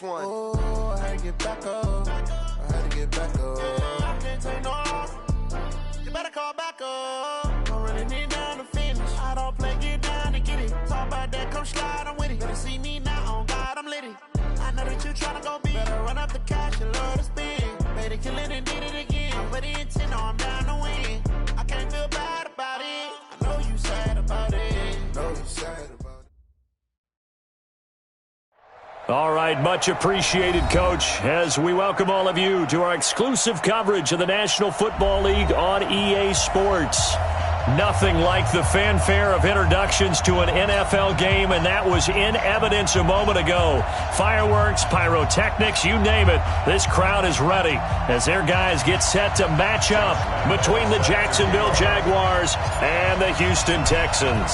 last one. Oh, I had to get back up. I had to get back up. I can't take no off. You better call back up. Don't really need down to finish. I don't play, get down to get it. Talk about that, come slide, I'm with it. Better see me now, on God, I'm litty. I know that you tryna go be. Better run up the cash, you love to spin. Made it, kill it, and did it again. I'm with the intent, no, I'm down to win. I can't feel bad about it. I know you sad about it. Know you sad about it. All right, much appreciated, Coach, as we welcome all of you to our exclusive coverage of the National Football League on EA Sports. Nothing like the fanfare of introductions to an NFL game, and that was in evidence a moment ago. Fireworks, pyrotechnics, you name it. This crowd is ready as their guys get set to match up between the Jacksonville Jaguars and the Houston Texans.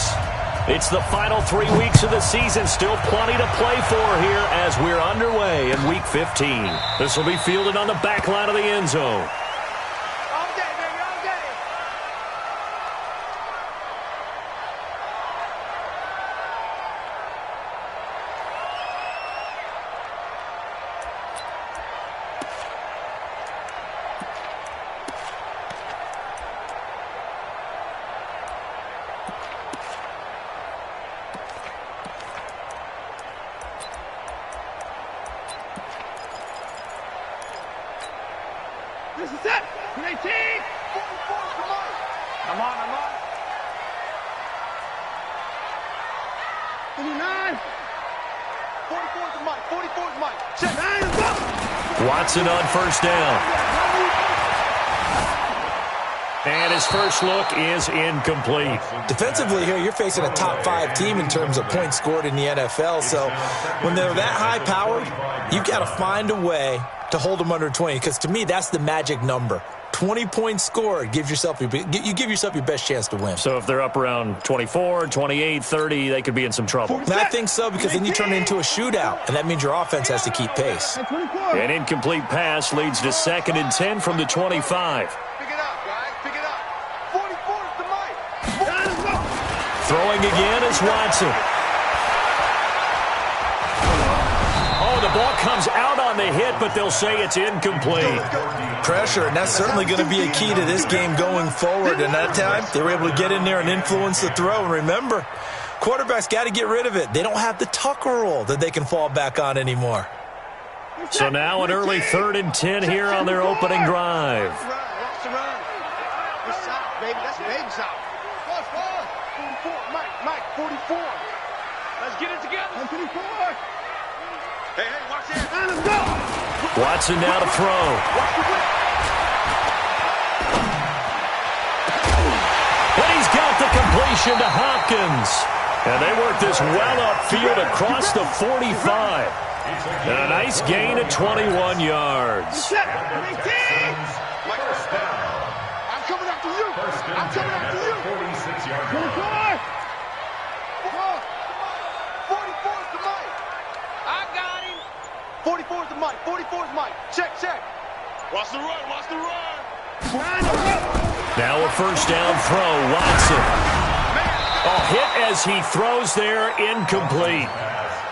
It's the final 3 weeks of the season. Still plenty to play for here as we're underway in Week 15. This will be fielded on the back line of the end zone. This is it. 18. 44. Come on. Come on. 29. 44 is Mike. 44 is Mike. Check. Watson on first down. And his first look is incomplete. Defensively here, you're facing a top 5 team in terms of points scored in the NFL. So when they're that high-powered, you've got to find a way to hold them under 20, because to me, that's the magic number. 20 points scored, you give yourself your best chance to win. So if they're up around 24, 28, 30, they could be in some trouble. And I think so, because then you turn it into a shootout, and that means your offense has to keep pace. An incomplete pass leads to 2nd and 10 from the 25. Pick it up, guys. Pick it up. 44 is the Mike. Throwing again is Watson. The ball comes out on the hit, but they'll say it's incomplete. Pressure, and that's certainly going to be a key to this game going forward. And that time, they were able to get in there and influence the throw. And remember, quarterbacks got to get rid of it. They don't have the tuck rule that they can fall back on anymore. So now an early 3rd and 10 here on their opening drive. Watch the run. Good shot, baby. That's a big shot. 44. Mike, 44. Let's get it together. 44. Hey, watch it. And let's go. Watson now to throw. And he's got the completion to Hopkins. And they work this well upfield across the 45. And a nice gain of 21 yards. I'm coming after you. I'm coming after you. 24. 44 is the Mike. I got him. 44 is the Mike. 44 is Mike. Check. Watch the run. Now a first down throw. Watson. A hit as he throws there, incomplete.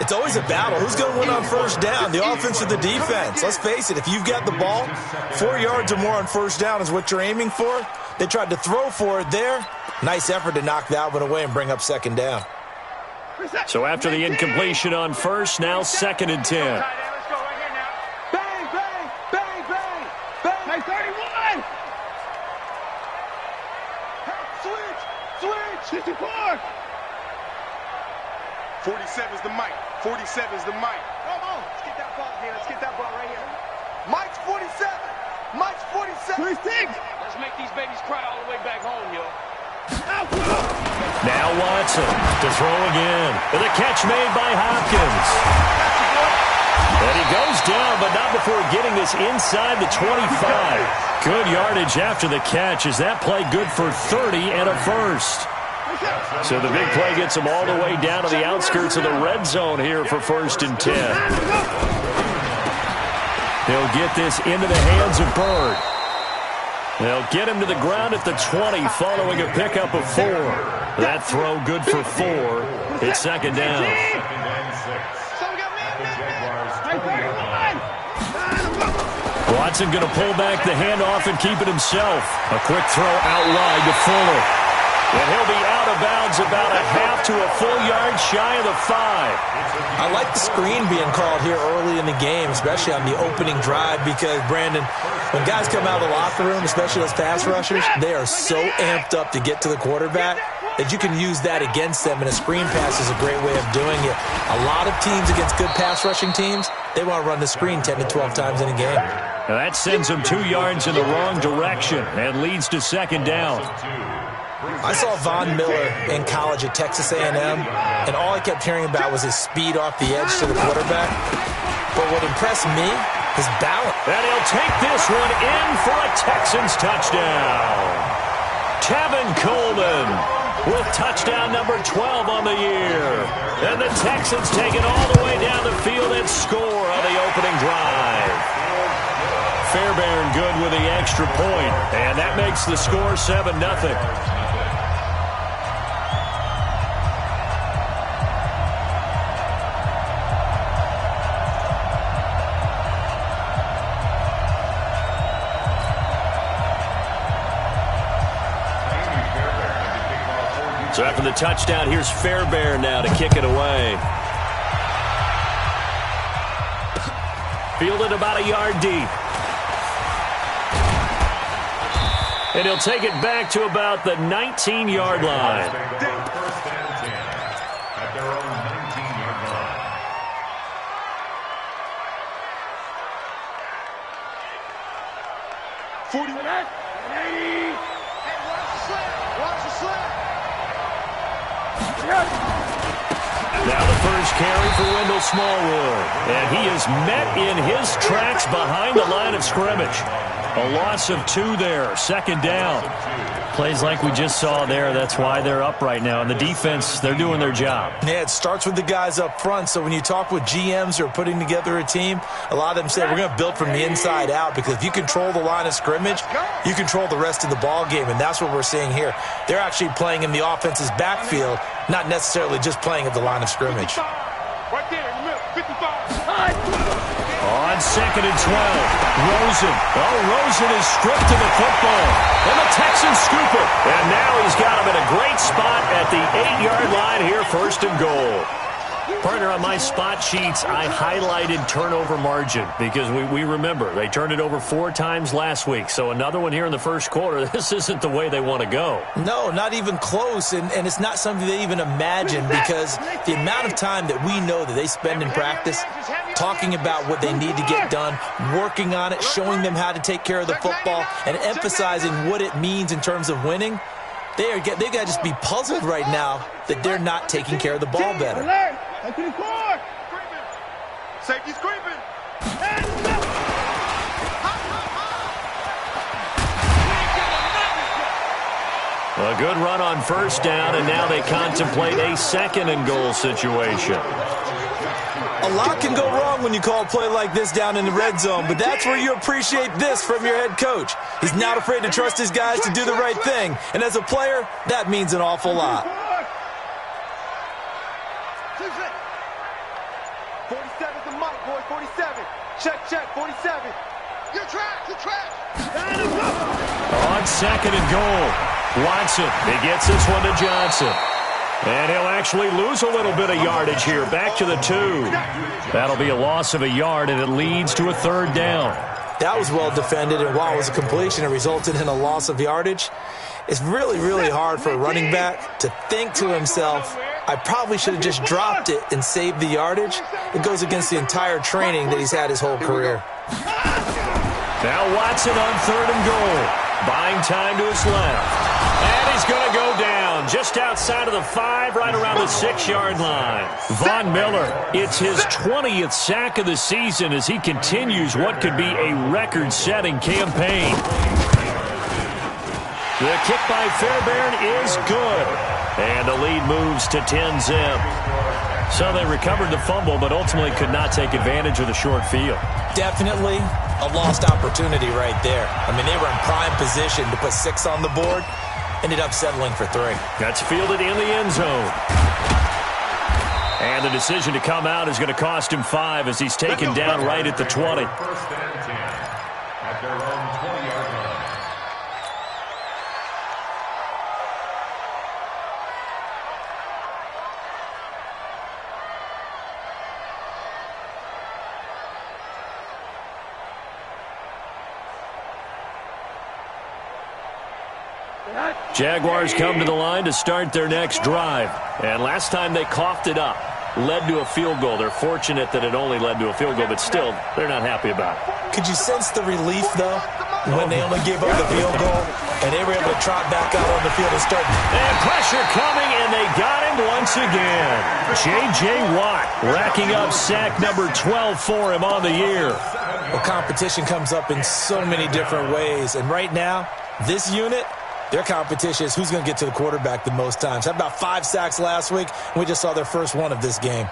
It's always a battle. Who's going to win on first down, the offense or the defense? Let's face it, if you've got the ball, 4 yards or more on first down is what you're aiming for. They tried to throw for it there. Nice effort to knock that one away and bring up 2nd down. So after the incompletion on first, now 2nd and 10. Let's go right here now. Bang. 31. Switch. 54. 47 is the Mike. 47 is the Mike. Come on. Let's get that ball here. Let's get that ball right here. Mike's 47. Mike's 47. 26. Let's make these babies cry all the way back home, yo. Now Watson to throw again. And a catch made by Hopkins. And he goes down, but not before getting this inside the 25. Good yardage after the catch. Is that play good for 30 and a first? So the big play gets them all the way down to the outskirts of the red zone here for 1st and 10. They'll get this into the hands of Bird. They'll get him to the ground at the 20 following a pickup of 4. That throw good for 4. It's 2nd down. Watson going to pull back the handoff and keep it himself. A quick throw out wide to Fuller. And he'll be out of bounds about a half to a full yard shy of the 5. I like the screen being called here early in the game, especially on the opening drive, because, Brandon, when guys come out of the locker room, especially those pass rushers, they are so amped up to get to the quarterback that you can use that against them, and a screen pass is a great way of doing it. A lot of teams against good pass rushing teams, they want to run the screen 10 to 12 times in a game. Now that sends them 2 yards in the wrong direction and leads to second down. I saw Von Miller in college at Texas A&M, and all I kept hearing about was his speed off the edge to the quarterback. But what impressed me, his balance. And he'll take this one in for a Texans touchdown. Tevin Coleman with touchdown number 12 on the year. And the Texans take it all the way down the field and score on the opening drive. Fairbairn good with the extra point, and that makes the score 7-0. So after the touchdown, here's Fairbairn now to kick it away. Fielded about a yard deep. And he'll take it back to about the 19-yard line. First and 10 at their own 19-yard line. Now the first carry for Wendell Smallwood. And he is met in his tracks behind the line of scrimmage. A loss of 2 there, second down. Plays like we just saw there, that's why they're up right now. And the defense, they're doing their job. Yeah, it starts with the guys up front. So when you talk with GMs who are putting together a team, a lot of them say we're going to build from the inside out, because if you control the line of scrimmage, you control the rest of the ball game, and that's what we're seeing here. They're actually playing in the offense's backfield, not necessarily just playing at the line of scrimmage. Right there in the middle, 55. On second and 12, Rosen. Oh, Rosen is stripped of the football. And the Texans scoop it. And now he's got him in a great spot at the 8-yard line here, first and goal. Partner, on my spot sheets, I highlighted turnover margin because we remember they turned it over 4 times last week. So another one here in the first quarter. This isn't the way they want to go. No, not even close, and it's not something they even imagine, because the amount of time that we know that they spend in practice talking about what they need to get done, working on it, showing them how to take care of the football, and emphasizing what it means in terms of winning, they got to just be puzzled right now that they're not taking care of the ball better. Safety's creeping. A good run on first down, and now they contemplate a second and goal situation. A lot can go wrong when you call a play like this down in the red zone, but that's where you appreciate this from your head coach. He's not afraid to trust his guys to do the right thing, and as a player, that means an awful lot. 47's the mic, boy. 47. Check, 47. You're trapped. On second and goal, Watson. He gets this one to Johnson. And he'll actually lose a little bit of yardage here. Back to the 2. That'll be a loss of a yard, and it leads to a third down. That was well defended, and while it was a completion, it resulted in a loss of yardage. It's really, really hard for a running back to think to himself, I probably should have just dropped it and saved the yardage. It goes against the entire training that he's had his whole career. Now Watson on third and goal. Buying time to his left. And he's going to go down just outside of the 5, right around the 6-yard line. Von Miller, it's his 20th sack of the season as he continues what could be a record-setting campaign. The kick by Fairbairn is good. And the lead moves to 10-zip. So they recovered the fumble, but ultimately could not take advantage of the short field. Definitely a lost opportunity right there. I mean, they were in prime position to put 6 on the board. Ended up settling for 3. That's fielded in the end zone. And the decision to come out is going to cost him 5 as he's taken down right at the 20. First and 10 at their own 20-yard line. Jaguars come to the line to start their next drive. And last time they coughed it up, led to a field goal. They're fortunate that it only led to a field goal, but still, they're not happy about it. Could you sense the relief, though, when they only gave up the field goal and they were able to trot back out on the field and start? And pressure coming, and they got him once again. J.J. Watt racking up sack number 12 for him on the year. Well, competition comes up in so many different ways, and right now, this unit, their competition is who's going to get to the quarterback the most times. Had about 5 sacks last week, and we just saw their first one of this game.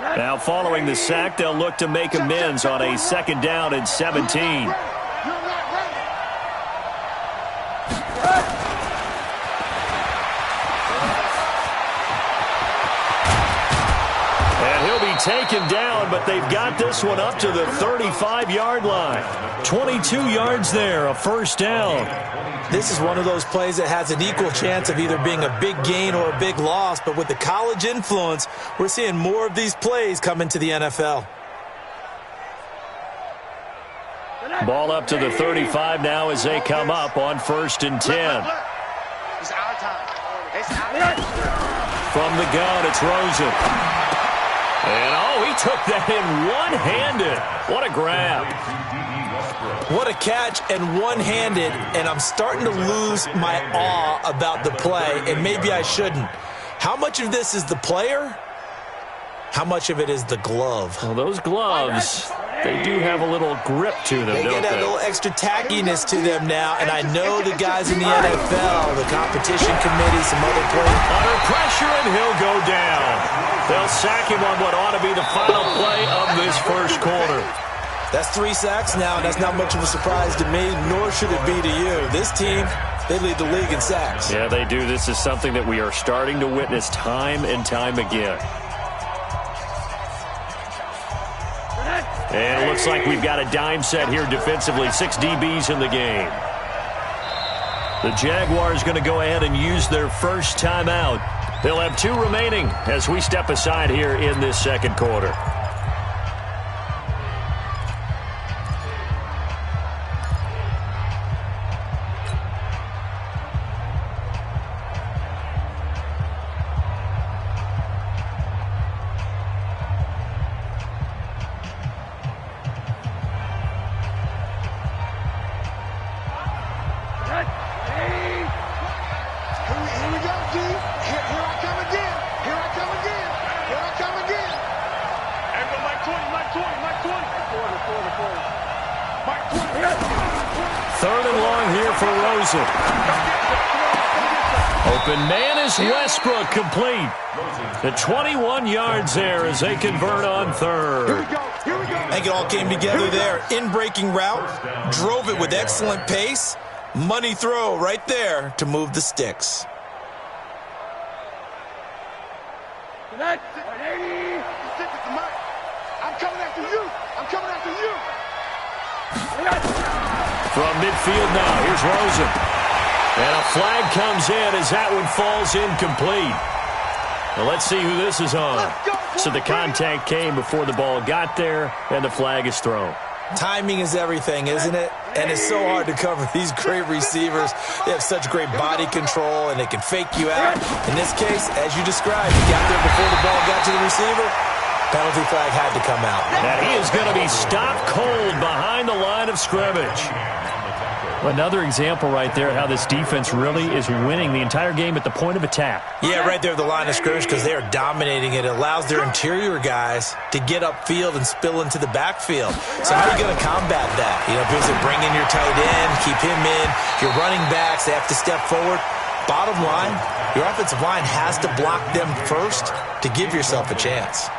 Now, following the sack, they'll look to make amends on a 2nd down and 17. Taken down, but they've got this one up to the 35-yard line. 22 yards there, a 1st down. This is one of those plays that has an equal chance of either being a big gain or a big loss, but with the college influence, we're seeing more of these plays come into the NFL. Ball up to the 35 now as they come up on 1st and 10. It's our time. It's our time. From the gun, it's Rosen. And, he took that in one-handed. What a grab. What a catch and one-handed, and I'm starting to lose my awe about the play, and maybe I shouldn't. How much of this is the player? How much of it is the glove? Well, those gloves, they do have a little grip to them, don't they? They get that little extra tackiness to them now, and I know the guys in the NFL, the competition committee, some other players. Under pressure, and he'll go down. They'll sack him on what ought to be the final play of this 1st quarter. That's 3 sacks now, and that's not much of a surprise to me, nor should it be to you. This team, they lead the league in sacks. Yeah, they do. This is something that we are starting to witness time and time again. And it looks like we've got a dime set here defensively. 6 DBs in the game. The Jaguars going to go ahead and use their first timeout. They'll have 2 remaining as we step aside here in this 2nd quarter. Open man is Westbrook, complete. The 21 yards there as they convert on 3rd. I think it all came together there. In-breaking route, drove it with excellent pace. Money throw right there to move the sticks. I'm coming after you. I'm coming after you. From midfield now, here's Rosen. And a flag comes in as that one falls incomplete. Well, let's see who this is on. So the contact came before the ball got there, and the flag is thrown. Timing is everything, isn't it? And it's so hard to cover these great receivers. They have such great body control, and they can fake you out. In this case, as you described, he got there before the ball got to the receiver. Penalty flag had to come out. And he is going to be stopped cold behind the line of scrimmage. Another example right there how this defense really is winning the entire game at the point of attack. Yeah, right there at the line of scrimmage because they are dominating it. It allows their interior guys to get upfield and spill into the backfield. So how are you going to combat that? Because they bring in your tight end, keep him in. Your running backs, they have to step forward. Bottom line, your offensive line has to block them first to give yourself a chance.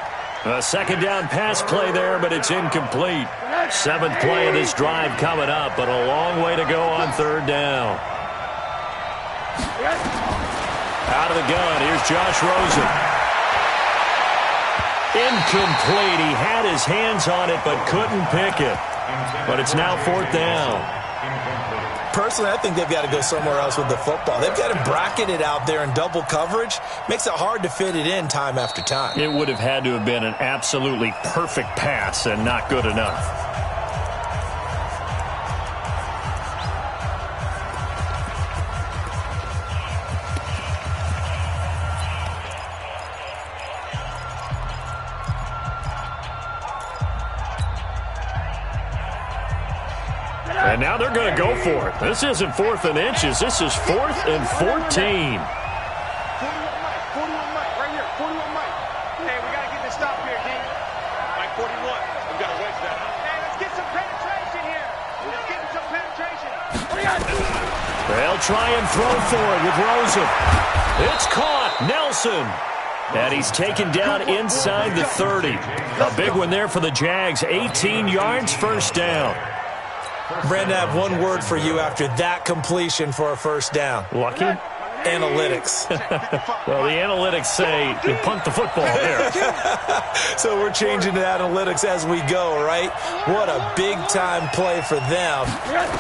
A 2nd down pass play there, but it's incomplete. 7th play of this drive coming up, but a long way to go on 3rd down. Out of the gun, here's Josh Rosen. Incomplete. He had his hands on it, but couldn't pick it. But it's now 4th down. Personally, I think they've got to go somewhere else with the football. They've got to bracket it out there in double coverage. Makes it hard to fit it in time after time. It would have had to have been an absolutely perfect pass and not good enough. And now they're going to go for it. This isn't 4th and inches. This is 4th and 14. 41 Mike, right here. 41 Mike. Hey, we got to get this stop here, D. Mike 41. We got to wedge that. Hey, let's get some penetration here. Let's get some penetration. They'll try and throw for it with Rosen. It's caught. Nelson. And he's taken down inside the 30. A big one there for the Jags. 18 yards, 1st down. Brandon, I have one word for you after that completion for a 1st down. Lucky? Analytics. Well, the analytics say you punt the football there. So we're changing to analytics as we go, right? What a big-time play for them,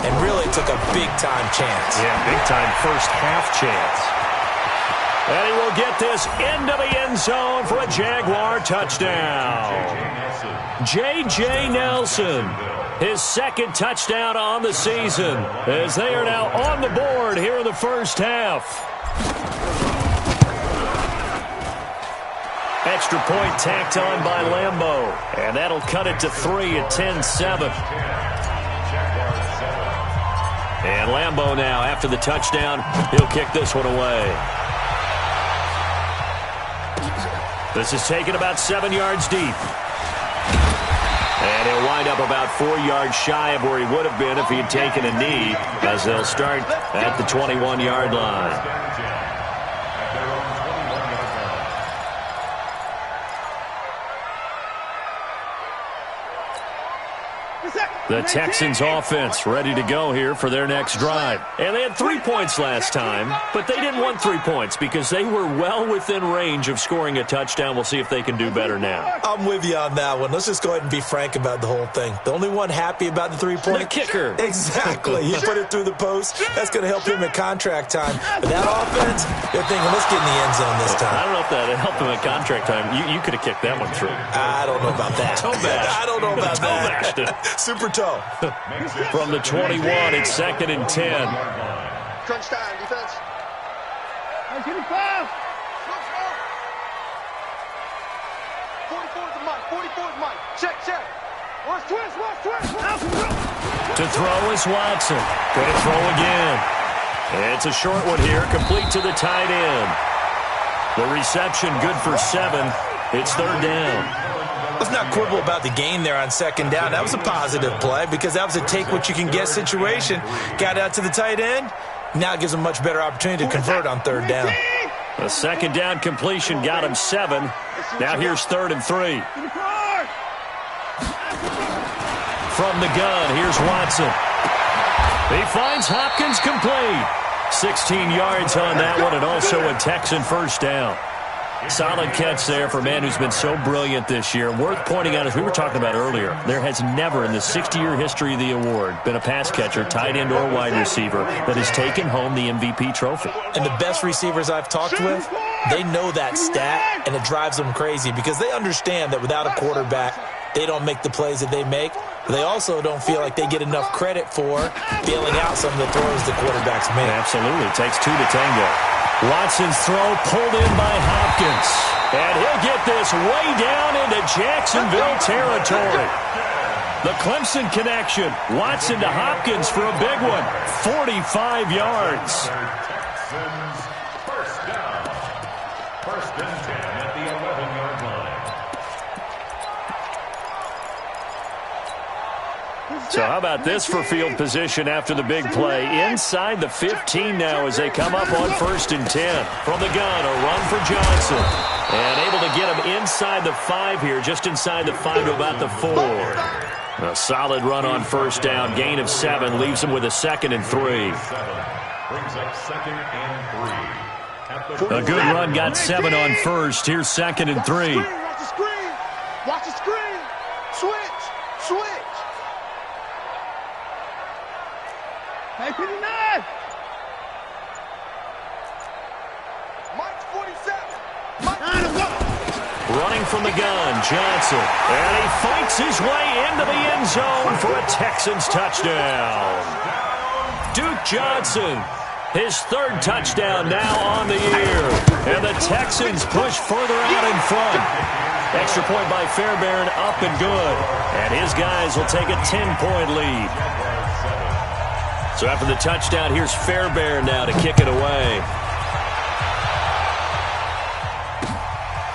and really took a big-time chance. Yeah, big-time first half chance. And he will get this into the end zone for a Jaguar touchdown. J.J. Nelson. His 2nd touchdown on the season as they are now on the board here in the first half. Extra point tacked on by Lambeau. And that'll cut it to 3 at 10-7. And Lambeau now, after the touchdown, he'll kick this one away. This is taken about 7 yards deep. And he'll wind up about 4 yards shy of where he would have been if he had taken a knee, as they'll start at the 21-yard line. The Texans offense ready to go here for their next drive. And they had 3 points last time, but they didn't want 3 points because they were well within range of scoring a touchdown. We'll see if they can do better now. I'm with you on that one. Let's just go ahead and be frank about the whole thing. The only one happy about the 3-point? The kicker. Exactly. He put it through the post. That's going to help him at contract time. But that offense, they're thinking, let's get in the end zone this time. I don't know if that helped him at contract time. You could have kicked that one through. I don't know about that. Toe bash. I don't know about that. Super toe. From the 21, it's 2nd and 10. Crunch time, defense. 45. 44's the Mike. 44's Mike. Check. Watch twist. To throw is Watson. Going to throw again. It's a short one here, complete to the tight end. The reception good for 7. It's 3rd down. Let's not quibble about the gain there on 2nd down. That was a positive play because that was a take-what-you-can-get situation. Got out to the tight end. Now it gives them a much better opportunity to convert on 3rd down. The 2nd down completion got him 7. Now here's 3rd and 3. From the gun, here's Watson. He finds Hopkins complete. 16 yards on that one, and also a Texan 1st down. Solid catch there for a man who's been so brilliant this year. Worth pointing out, as we were talking about earlier, there has never in the 60-year history of the award been a pass catcher, tight end, or wide receiver that has taken home the MVP trophy. And the best receivers I've talked with, they know that stat, and it drives them crazy because they understand that without a quarterback, they don't make the plays that they make. But they also don't feel like they get enough credit for bailing out some of the throws the quarterbacks make. Absolutely. It takes 2 to tango. Watson's throw pulled in by Hopkins. And he'll get this way down into Jacksonville territory. The Clemson connection. Watson to Hopkins for a big one. 45 yards. First down. 1st and 10 at the 11-yard line. So how about this for field position after the big play? Inside the 15 now as they come up on 1st and 10. From the gun, a run for Johnson. And able to get him inside the 5 here, just inside the 5 to about the 4. A solid run on 1st down. Gain of 7 leaves him with a 2nd and 3. Brings up 2nd and 3. A good run got 7 on 1st. Here's 2nd and 3. Watch the screen. Watch the screen. Switch. Hey, 59! Mike 47! Mike 9, Running from the gun, Johnson. And he fights his way into the end zone for a Texans touchdown. Duke Johnson, his third touchdown now on the year. And the Texans push further out in front. Extra point by Fairbairn, up and good. And his guys will take a 10-point lead. So after the touchdown, here's Fairbairn now to kick it away.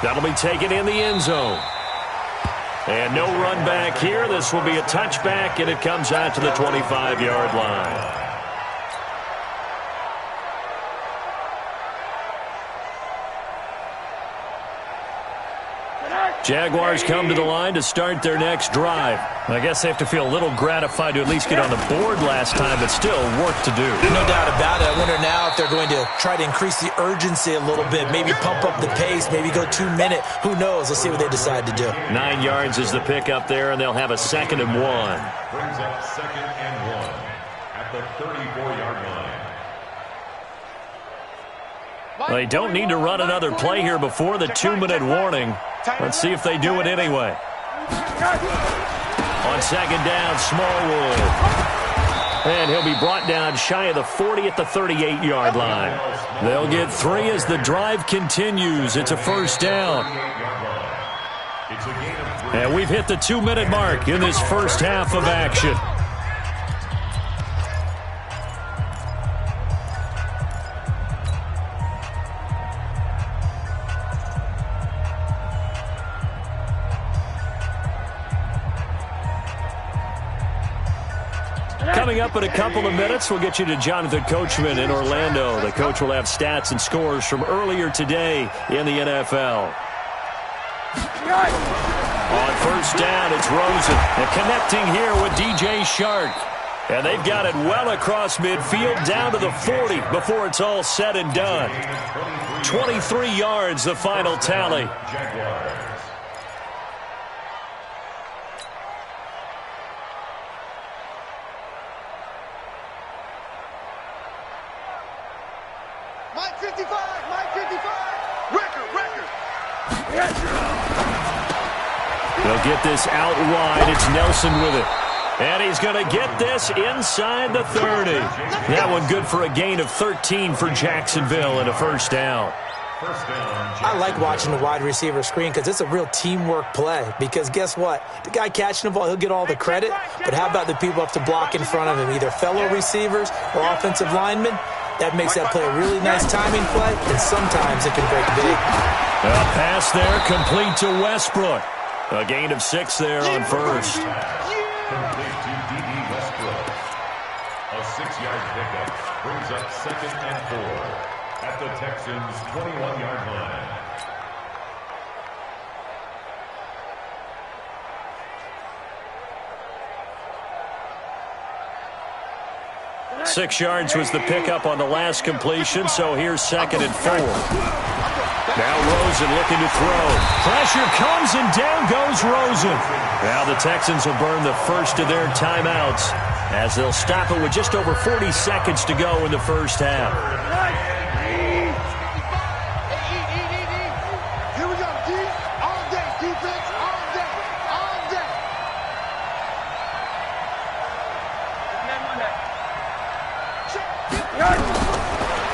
That'll be taken in the end zone. And no run back here. This will be a touchback, and it comes out to the 25-yard line. Jaguars come to the line to start their next drive. I guess they have to feel a little gratified to at least get on the board last time, but still work to do. No doubt about it. I wonder now if they're going to try to increase the urgency a little bit, maybe pump up the pace, maybe go 2-minute. Who knows? Let's see what they decide to do. 9 yards is the pickup there, and they'll have a 2nd and 1. Brings up 2nd and 1 at the 34-yard line. They don't need to run another play here before the 2-minute warning. Let's see if they do it anyway. On 2nd down, Smallwood. And he'll be brought down shy of the 40 at the 38-yard line. They'll get 3 as the drive continues. It's a 1st down. And we've hit the 2-minute mark in this first half of action. Coming up in a couple of minutes, we'll get you to Jonathan Coachman in Orlando. The coach will have stats and scores from earlier today in the NFL. On 1st down, it's Rosen. And connecting here with DJ Shark. And they've got it well across midfield down to the 40 before it's all said and done. 23 yards, the final tally. Mike 55! Mike 55! Record! They'll get this out wide. It's Nelson with it. And he's going to get this inside the 30. That one good for a gain of 13 for Jacksonville and a 1st down. I like watching the wide receiver screen because it's a real teamwork play. Because guess what? The guy catching the ball, he'll get all the credit. But how about the people up to block in front of him, either fellow receivers or offensive linemen? That makes that play a really nice timing play, and sometimes it can break big. A pass there, complete to Westbrook. A gain of 6 there on 1st. Complete to D.D. Westbrook. A 6-yard pickup brings up 2nd and 4 at the Texans' 21-yard line. 6 yards was the pickup on the last completion, so here's 2nd and 4. Now Rosen looking to throw. Pressure comes, and down goes Rosen. Now the Texans will burn the first of their timeouts as they'll stop it with just over 40 seconds to go in the first half. Here we go, D. All day, defense, all day, all day.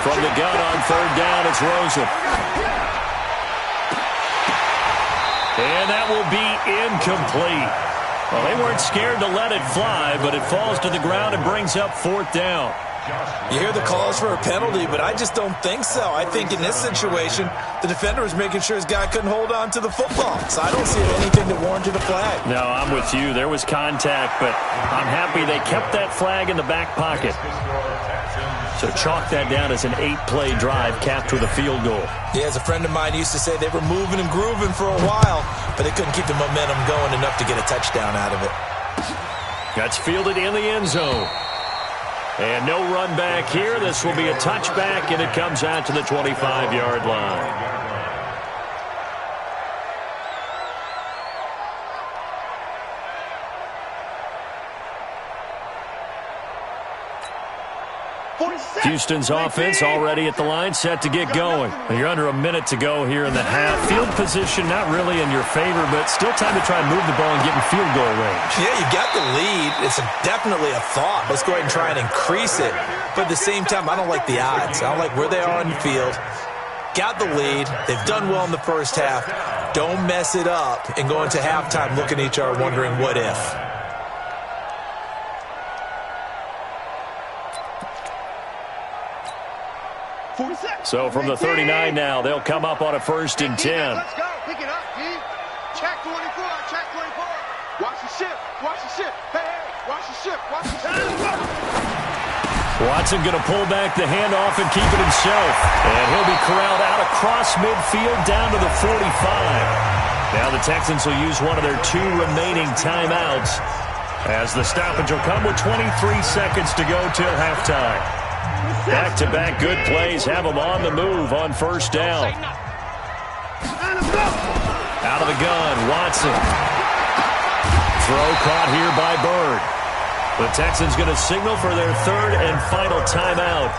From the gun on 3rd down, it's Rosen. And that will be incomplete. Well, they weren't scared to let it fly, but it falls to the ground and brings up 4th down. You hear the calls for a penalty, but I just don't think so. I think in this situation, the defender was making sure his guy couldn't hold on to the football. So I don't see anything that warranted a flag. No, I'm with you. There was contact, but I'm happy they kept that flag in the back pocket. So chalk that down as an 8-play drive capped with a field goal. Yeah, as a friend of mine used to say, they were moving and grooving for a while, but they couldn't keep the momentum going enough to get a touchdown out of it. That's fielded in the end zone. And no run back here. This will be a touchback, and it comes out to the 25-yard line. Houston's offense already at the line, set to get going. You're under a minute to go here in the half. Field position not really in your favor, but still time to try and move the ball and get in field goal range. Yeah, you got the lead. It's definitely a thought. Let's go ahead and try and increase it. But at the same time, I don't like the odds. I don't like where they are on the field. Got the lead. They've done well in the first half. Don't mess it up and go into halftime looking at each other wondering what if. So from the 39 now, they'll come up on a 1st and 10. Let's go. Pick it up, D. Check 24. Check 24. Watch the ship. Watch the ship. Hey, watch the ship. Watch the ship. Watson going to pull back the handoff and keep it himself. And he'll be corralled out across midfield down to the 45. Now the Texans will use one of their 2 remaining timeouts as the stoppage will come with 23 seconds to go till halftime. Back-to-back good plays have them on the move on 1st down. Out of the gun, Watson. Throw caught here by Bird. The Texans going to signal for their 3rd and final timeout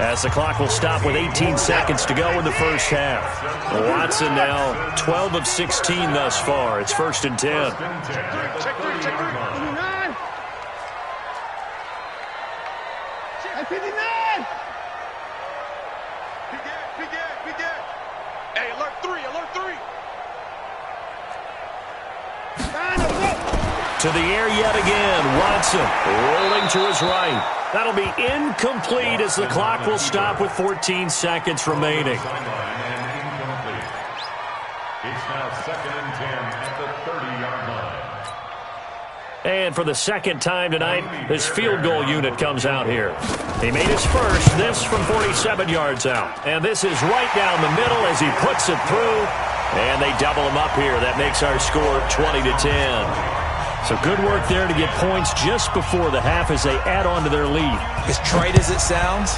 as the clock will stop with 18 seconds to go in the first half. Watson now 12 of 16 thus far. It's 1st and 10. Check 3. 59. Be dead. Hey, alert 3. To the air yet again. Watson rolling to his right. That'll be incomplete as the clock will stop with 14 seconds remaining. It's now 2nd and 10 at the 30-yard line. And for the 2nd time tonight, this field goal unit comes out here. He made his first, this from 47 yards out. And this is right down the middle as he puts it through. And they double him up here. That makes our score 20-10. So good work there to get points just before the half as they add on to their lead. As trite as it sounds,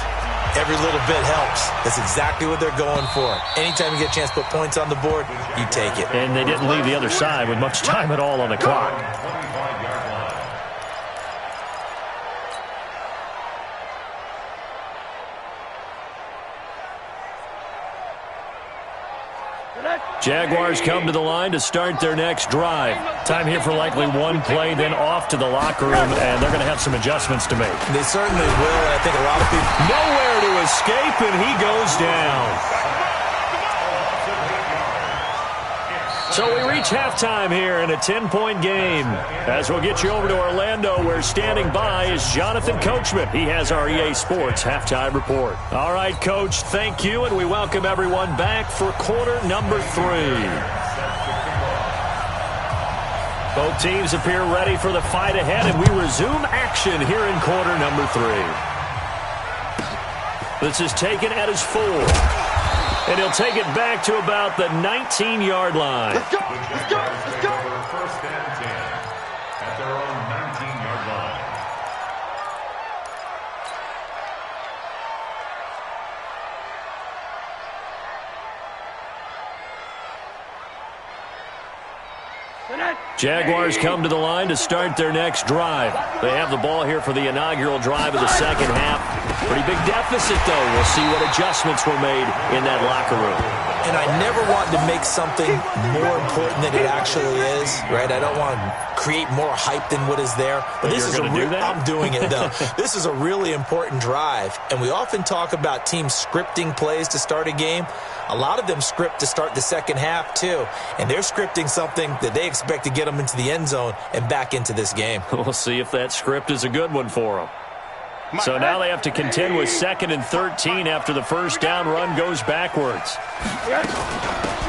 every little bit helps. That's exactly what they're going for. Anytime you get a chance to put points on the board, you take it. And they didn't leave the other side with much time at all on the clock. Jaguars come to the line to start their next drive. Time here for likely one play, then off to the locker room, and they're going to have some adjustments to make. They certainly will, and I think a lot of people... Nowhere to escape, and he goes down. So we reach halftime here in a 10-point game. As we'll get you over to Orlando, where standing by is Jonathan Coachman. He has our EA Sports halftime report. All right, Coach, thank you, and we welcome everyone back for quarter number 3. Both teams appear ready for the fight ahead, and we resume action here in quarter number 3. This is taken at his 4. And he'll take it back to about the 19-yard line. Let's go. 1st and 10 at their own 19-yard line. Jaguars come to the line to start their next drive. They have the ball here for the inaugural drive of the second half. Pretty big deficit, though. We'll see what adjustments were made in that locker room. And I never want to make something more important than it actually is, right? I don't want to create more hype than what is there. But this is I'm doing it, though. This is a really important drive. And we often talk about teams scripting plays to start a game. A lot of them script to start the second half, too. And they're scripting something that they expect to get them into the end zone and back into this game. We'll see if that script is a good one for them. So now they have to contend with 2nd and 13 after the first down run goes backwards.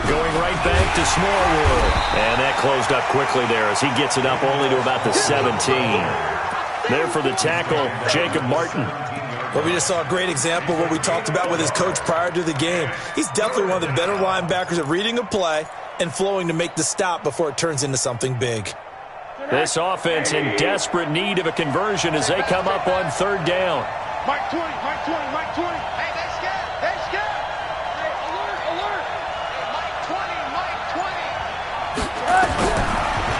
Going right back to Smallwood. And that closed up quickly there as he gets it up only to about the 17. There for the tackle, Jacob Martin. Well, we just saw a great example of what we talked about with his coach prior to the game. He's definitely one of the better linebackers at reading a play and flowing to make the stop before it turns into something big. This offense in desperate need of a conversion as they come up on 3rd down. Mike 20. Hey, they scared. Hey, alert. Hey, Mike 20.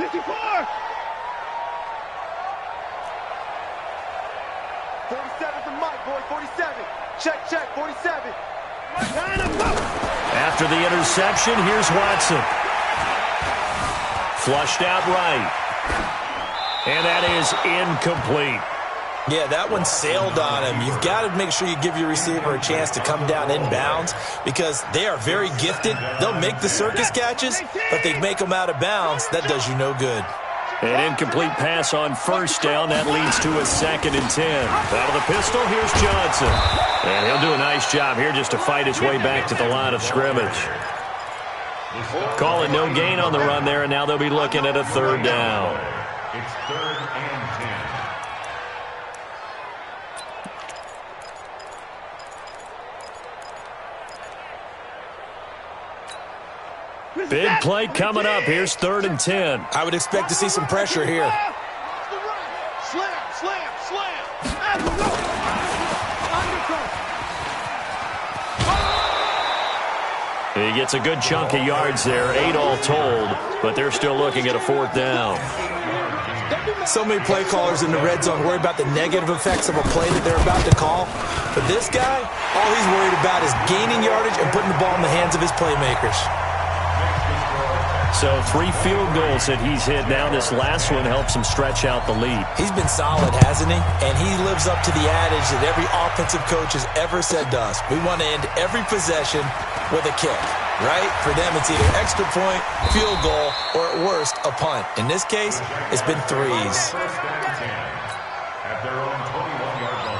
54. 47's the mic, boy. 47. Check, 47. After the interception, here's Watson. Flushed out right. And that is incomplete. Yeah, that one sailed on him. You've got to make sure you give your receiver a chance to come down inbounds because they are very gifted. They'll make the circus catches, but they make them out of bounds. That does you no good. An incomplete pass on first down. That leads to a 2nd and 10. Out of the pistol, here's Johnson. And he'll do a nice job here just to fight his way back to the line of scrimmage. Call it no gain on the run there, and now they'll be looking at a 3rd down. It's 3rd and 10. Big play coming up. Here's 3rd and 10. I would expect to see some pressure here. Slam. He gets a good chunk of yards there, 8 all told, but they're still looking at a 4th down. So many play callers in the red zone worry about the negative effects of a play that they're about to call. But this guy, all he's worried about is gaining yardage and putting the ball in the hands of his playmakers. So 3 field goals that he's hit now. This last one helps him stretch out the lead. He's been solid, hasn't he? And he lives up to the adage that every offensive coach has ever said to us. We want to end every possession with a kick, right? For them, it's either extra point, field goal, or at worst, a punt. In this case, it's been 3s. First down and 10 at their own 21-yard line.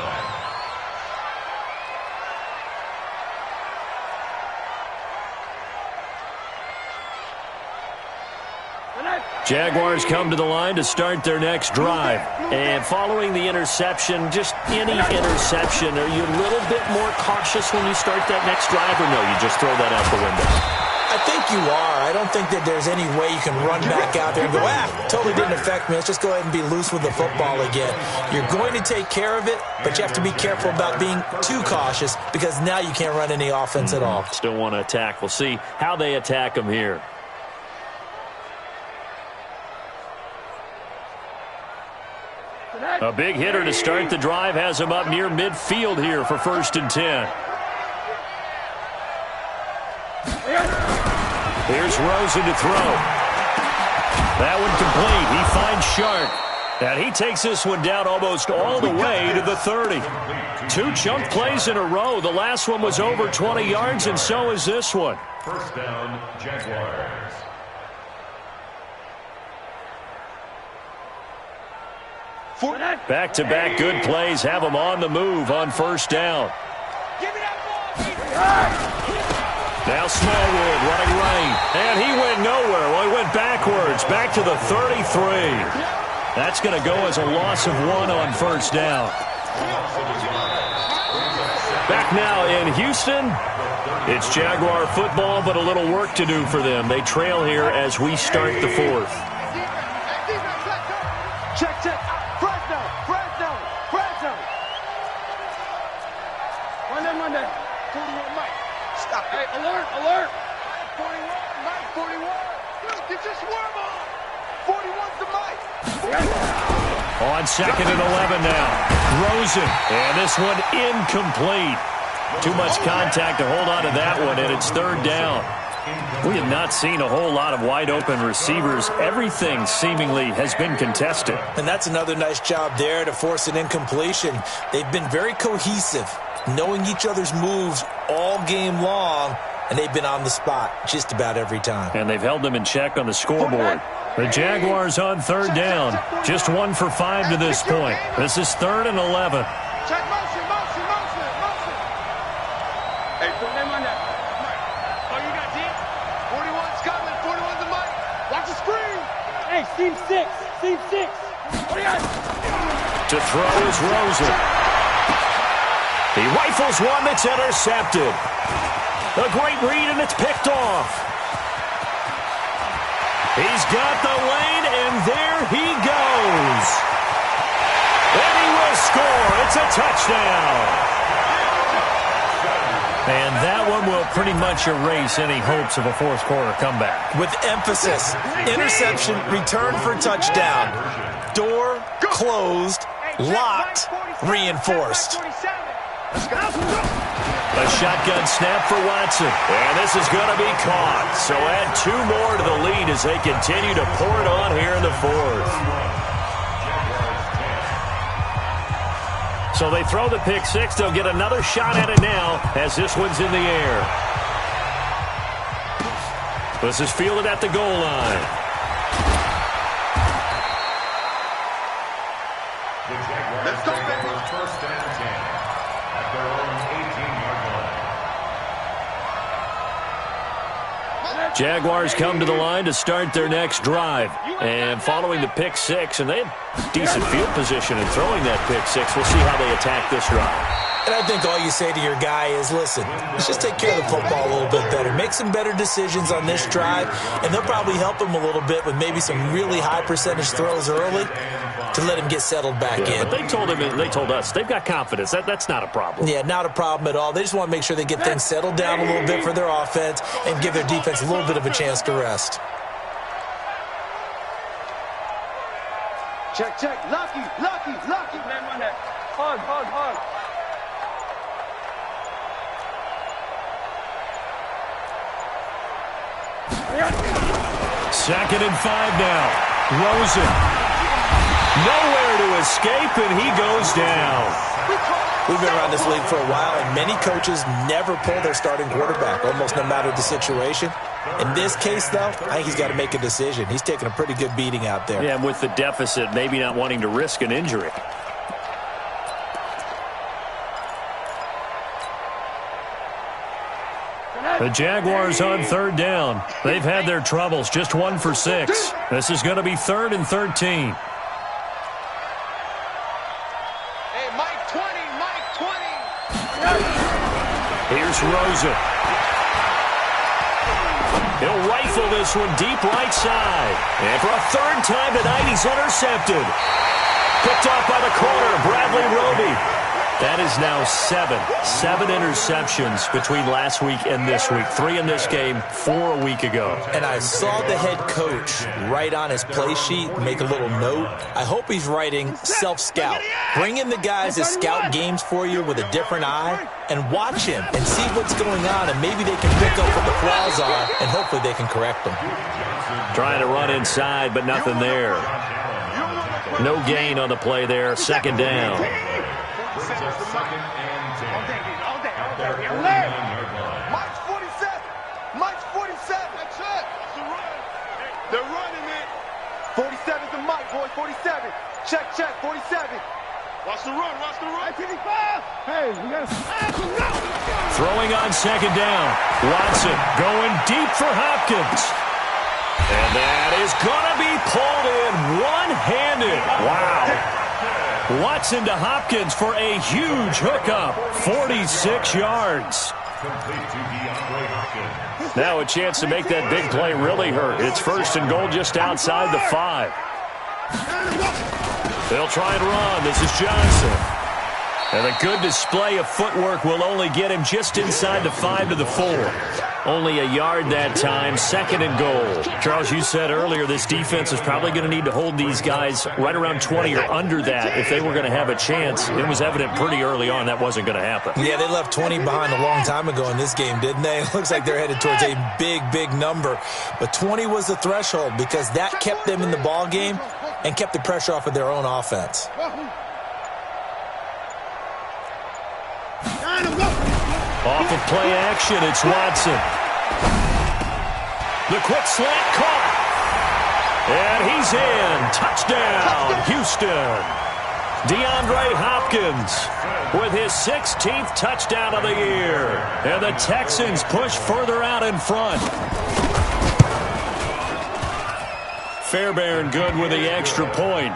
Jaguars come to the line to start their next drive. And following the interception, just any interception, are you a little bit more cautious when you start that next drive, or no, you just throw that out the window? I think you are. I don't think that there's any way you can run back out there and go, totally didn't affect me. Let's just go ahead and be loose with the football again. You're going to take care of it, but you have to be careful about being too cautious because now you can't run any offense at all. Still want to attack. We'll see how they attack them here. A big hitter to start the drive has him up near midfield here for 1st and 10. Here's Rosen to throw. That one complete. He finds Shark. And he takes this one down almost all the way to the 30. 2 chunk plays in a row. The last one was over 20 yards, and so is this one. First down, Jaguars. Back-to-back good plays have him on the move on 1st down. Now Smallwood running right, and he went nowhere. Well, he went backwards, back to the 33. That's going to go as a loss of 1 on 1st down. Back now in Houston. It's Jaguar football, but a little work to do for them. They trail here as we start the 4th. Check. Run that. 41 Mike. Stop. Hey, alert. 41, Mike, 41. Dude, get your swerve on. 41's the Mike. On 2nd and 11 now. Rosen. And this one incomplete. Too much contact to hold on to that one, and it's 3rd down. We have not seen a whole lot of wide-open receivers. Everything seemingly has been contested. And that's another nice job there to force an incompletion. They've been very cohesive, knowing each other's moves all game long, and they've been on the spot just about every time. And they've held them in check on the scoreboard. The Jaguars on 3rd down. Just 1 for 5 to this point. This is 3rd and 11. Check motion. Hey, put them on that. Oh, you got deep? 41's coming. 41's the mic. Watch the screen. Hey, Steve 6. What do you got? To throw is Rosen. He rifles one that's intercepted. A great read, and it's picked off. He's got the lane, and there he goes. And he will score. It's a touchdown. And that one will pretty much erase any hopes of a fourth-quarter comeback. With emphasis, interception, return for touchdown. Door closed, locked, reinforced. A shotgun snap for Watson. And this is going to be caught. So add 2 more to the lead as they continue to pour it on here in the fourth. So they throw the pick six. They'll get another shot at it now as this one's in the air. This is fielded at the goal line. Let's go, baby. First and 10 at their own 18-yard line. Jaguars come to the line to start their next drive. And following the pick six, and they had decent field position in throwing that pick six. We'll see how they attack this drive. And I think all you say to your guy is, listen, let's just take care of the football a little bit better. Make some better decisions on this drive, and they'll probably help him a little bit with maybe some really high percentage throws early to let him get settled back in. But they told us, they've got confidence. That's not a problem. Yeah, not a problem at all. They just want to make sure they get things settled down a little bit for their offense and give their defense a little bit of a chance to rest. Check, check. Lucky. Man, run that. Hard. Second and 5 now. Rosen. Nowhere to escape, and he goes down. We've been around this league for a while, and many coaches never pull their starting quarterback, almost no matter the situation. In this case, though, I think he's got to make a decision. He's taking a pretty good beating out there. Yeah, and with the deficit, maybe not wanting to risk an injury. The Jaguars on third down. They've had their troubles, just 1 for 6. This is going to be 3rd and 13. Hey, Mike 20. Here's Rosen. He'll rifle this one deep right side. And for a 3rd time tonight, he's intercepted. Picked off by the corner, Bradley Roby. That is now 7 interceptions between last week and this week. 3 in this game, 4 a week ago. And I saw the head coach write on his play sheet, make a little note. I hope he's writing self-scout. Bring in the guys that scout games for you with a different eye and watch him and see what's going on, and maybe they can pick up what the flaws are, and hopefully they can correct them. Trying to run inside, but nothing there. No gain on the play there. 2nd down. Second and 10 at their 49-yard line. Mike's 47. That's it. They're running it. 47's the Mike, boys. 47. Check. 47. Watch the run. 55. Hey, we got to Throwing on 2nd down. Watson going deep for Hopkins. And that is going to be pulled in one-handed. Wow. Watson to Hopkins for a huge hookup. 46 yards. Now a chance to make that big play really hurt. It's 1st and goal just outside the 5. They'll try and run. This is Johnson. And a good display of footwork will only get him just inside the 5 to the 4. Only a yard that time, 2nd and goal. Charles, you said earlier this defense is probably going to need to hold these guys right around 20 or under that if they were going to have a chance. It was evident pretty early on that wasn't going to happen. Yeah, they left 20 behind a long time ago in this game, didn't they? It looks like they're headed towards a big number. But 20 was the threshold because that kept them in the ball game and kept the pressure off of their own offense. Off of play action, it's Watson. The quick slant caught. And he's in. Touchdown, Houston. DeAndre Hopkins with his 16th touchdown of the year. And the Texans push further out in front. Fairbairn good with the extra point.